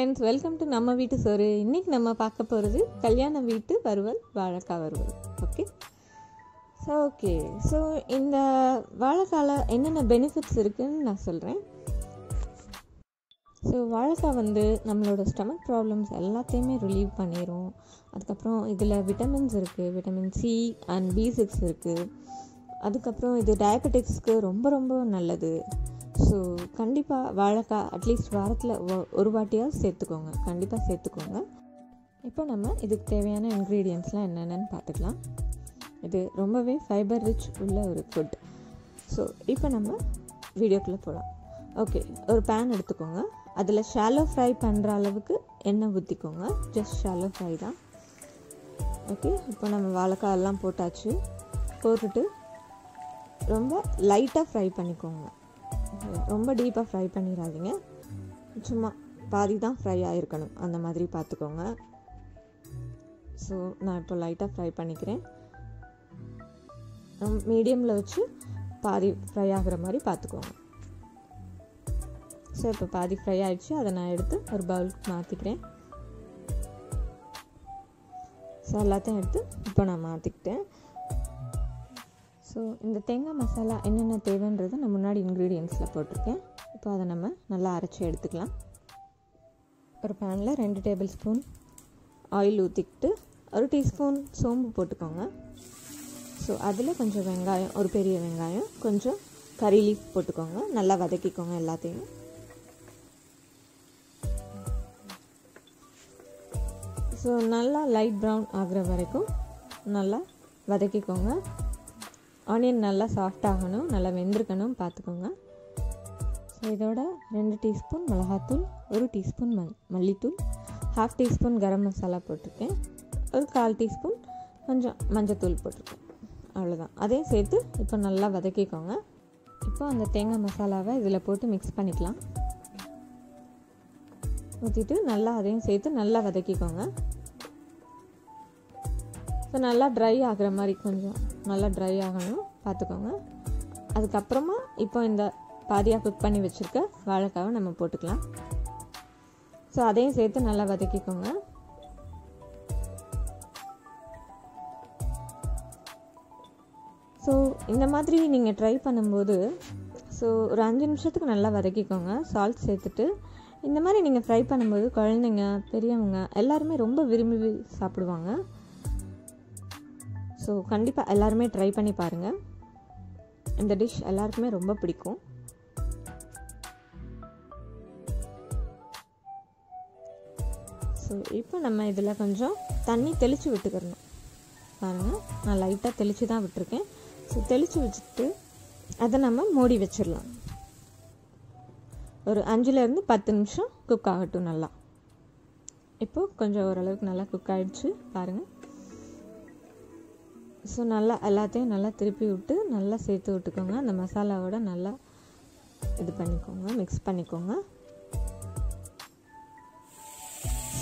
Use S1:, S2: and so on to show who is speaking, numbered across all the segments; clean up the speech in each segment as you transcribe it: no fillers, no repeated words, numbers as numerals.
S1: friends, welcome to நம்ம வீட்டு சோறு. இன்னைக்கு நம்ம பார்க்க போகிறது கல்யாண வீட்டு வறுவல் வாழைக்காய் வறுவல். ஸோ இந்த வாழைக்காயில் என்னென்ன பெனிஃபிட்ஸ் இருக்குதுன்னு நான் சொல்கிறேன். ஸோ வாழைக்காய் நம்மளோட ஸ்டமக் ப்ராப்ளம்ஸ் எல்லாத்தையுமே ரிலீவ் பண்ணிடும். அதுக்கப்புறம் இதில் விட்டமின்ஸ் இருக்குது, விட்டமின் சி அண்ட் B6 இருக்குது. அதுக்கப்புறம் இது டயபெட்டிக்ஸ்க்கு ரொம்ப ரொம்ப நல்லது. ஸோ கண்டிப்பாக வாழைக்காய் அட்லீஸ்ட் வாரத்தில் ஒரு வாட்டியாவது சேர்த்துக்கோங்க. இப்போ நம்ம இதுக்கு தேவையான இன்க்ரீடியன்ட்ஸ்லாம் என்னென்னு பார்த்துக்கலாம். இது ரொம்பவே ஃபைபர் ரிச் உள்ள ஒரு ஃபுட். ஸோ இப்போ நம்ம வீடியோக்குள்ளே போகலாம். ஓகே, ஒரு பேன் எடுத்துக்கோங்க. அதில் ஷாலோ ஃப்ரை பண்ணுற அளவுக்கு எண்ணெய் ஊற்றிக்கோங்க. ஜஸ்ட் ஷாலோ ஃப்ரை தான். ஓகே, இப்போ நம்ம வாழைக்காய் எல்லாம் போட்டுட்டு ரொம்ப லைட்டாக ஃப்ரை பண்ணிக்கோங்க. ரொம்ப டீப்பாக ஃப்ரை பண்ணிடாதீங்க, சும்மா பாதி தான் ஃப்ரை ஆகிருக்கணும், அந்த மாதிரி பார்த்துக்கோங்க. ஸோ நான் இப்போ லைட்டாக ஃப்ரை பண்ணிக்கிறேன். மீடியமில் வச்சு பாதி ஃப்ரை ஆகிற மாதிரி பார்த்துக்கோங்க. ஸோ இப்போ பாதி ஃப்ரை ஆகிடுச்சு, அதை நான் எடுத்து ஒரு பவுலுக்கு மாற்றிக்கிறேன். ஸோ எல்லாத்தையும் எடுத்து இப்போ நான் மாற்றிக்கிட்டேன். ஸோ இந்த தேங்காய் மசாலா என்னென்ன தேவைன்றதை நான் முன்னாடி இன்க்ரீடியன்ட்ஸில் போட்டிருக்கேன். இப்போ அதை நம்ம நல்லா அரைச்சி எடுத்துக்கலாம். ஒரு பேனில் 2 டேபிள் ஸ்பூன் ஆயில் ஊற்றிக்கிட்டு 1 டீஸ்பூன் சோம்பு போட்டுக்கோங்க. ஸோ அதில் கொஞ்சம் வெங்காயம், ஒரு பெரிய வெங்காயம், கொஞ்சம் கறி லீஃப் போட்டுக்கோங்க. நல்லா வதக்கிக்கோங்க எல்லாத்தையும். ஸோ நல்லா லைட் ப்ரௌன் ஆகிற வரைக்கும் நல்லா வதக்கிக்கோங்க. ஆனியன் நல்லா சாஃப்ட் ஆகணும், நல்லா வெந்திருக்கணும் பார்த்துக்கோங்க. ஸோ இதோட 2 டீஸ்பூன் மிளகாத்தூள், 1 டீஸ்பூன் மல்லித்தூள், 1/2 டீஸ்பூன் கரம் மசாலா போட்டிருக்கேன், ஒரு 1/4 டீஸ்பூன் கொஞ்சம் மஞ்சத்தூள் போட்டிருக்கேன். அவ்வளோதான். அதையும் சேர்த்து இப்போ நல்லா வதக்கிக்கோங்க. இப்போ அந்த தேங்காய் மசாலாவை இதில் போட்டு மிக்ஸ் பண்ணிக்கலாம். ஊற்றிட்டு நல்லா அதையும் சேர்த்து நல்லா வதக்கிக்கோங்க. ஸோ நல்லா ட்ரை ஆகிற மாதிரி, கொஞ்சம் நல்லா ட்ரை ஆகணும் பார்த்துக்கோங்க. அதுக்கப்புறமா இப்போ இந்த பாதியாக குக் பண்ணி வச்சுருக்க வாழைக்காவை நம்ம போட்டுக்கலாம். ஸோ அதையும் சேர்த்து நல்லா வதக்கிக்கோங்க. ஸோ இந்த மாதிரி நீங்கள் ட்ரை பண்ணும்போது ஒரு 5 நிமிஷத்துக்கு நல்லா வதக்கிக்கோங்க. சால்ட் சேர்த்துட்டு இந்த மாதிரி நீங்கள் ஃப்ரை பண்ணும்போது குழந்தைங்க, பெரியவங்க எல்லாருமே ரொம்ப விரும்பி சாப்பிடுவாங்க. ஸோ கண்டிப்பாக எல்லாருமே ட்ரை பண்ணி பாருங்கள். இந்த டிஷ் எல்லாருக்குமே ரொம்ப பிடிக்கும். ஸோ இப்போ நம்ம இதில் கொஞ்சம் தண்ணி தெளித்து விட்டுக்கிறணும். பாருங்கள், நான் லைட்டாக தெளித்து தான் விட்டுருக்கேன். ஸோ தெளித்து வச்சுட்டு அதை நம்ம மூடி வச்சிடலாம். ஒரு 5லேருந்து 10 நிமிஷம் குக் ஆகட்டும் நல்லா. இப்போது கொஞ்சம் ஓரளவுக்கு நல்லா குக் ஆகிடுச்சு பாருங்கள். ஸோ நல்லா எல்லாத்தையும் நல்லா திருப்பி விட்டு நல்லா சேர்த்து விட்டுக்கோங்க. அந்த மசாலாவோட நல்லா இது பண்ணிக்கோங்க, மிக்ஸ் பண்ணிக்கோங்க.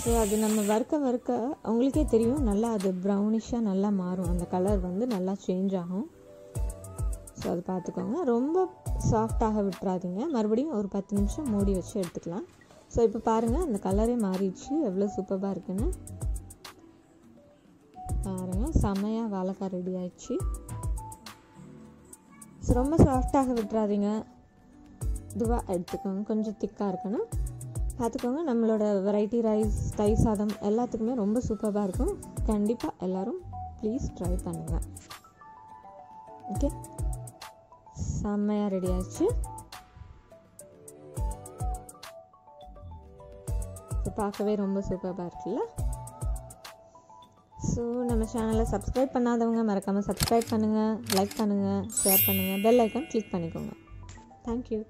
S1: ஸோ அது நம்ம வறுக்க உங்களுக்கே தெரியும், நல்லா அது ப்ரௌனிஷாக நல்லா மாறும். அந்த கலர் நல்லா சேஞ்ச் ஆகும். ஸோ அது பார்த்துக்கோங்க. ரொம்ப சாஃப்டாக விட்டுறாதீங்க. மறுபடியும் ஒரு 10 நிமிஷம் மூடி வச்சு எடுத்துக்கலாம். ஸோ இப்போ பாருங்கள், அந்த கலரே மாறிடுச்சு. எவ்வளோ சூப்பராக இருக்குன்னு பாருங்கள். செம்மையாக வாழைக்காய் ரெடி ஆயிடுச்சு. ஸோ ரொம்ப சாஃப்டாக விட்டுறாதீங்க, இதுவாக எடுத்துக்கோங்க. கொஞ்சம் திக்காக இருக்கணும் பார்த்துக்கோங்க. நம்மளோட வெரைட்டி ரைஸ், தயிர் சாதம் எல்லாத்துக்குமே ரொம்ப சூப்பராக இருக்கும். கண்டிப்பாக எல்லோரும் ப்ளீஸ் ட்ரை பண்ணுங்கள். ஓகே, செம்மையாக ரெடி ஆயிடுச்சு. ஸோ பார்க்கவே ரொம்ப சூப்பராக இருக்குல்ல. ஸோ நம்ம சேனலை சப்ஸ்கிரைப் பண்ணாதவங்க மறக்காமல் சப்ஸ்கிரைப் பண்ணுங்கள், லைக் பண்ணுங்கள், ஷேர் பண்ணுங்கள், பெல் ஐக்கான் கிளிக் பண்ணிக்கோங்க. தேங்க்யூ.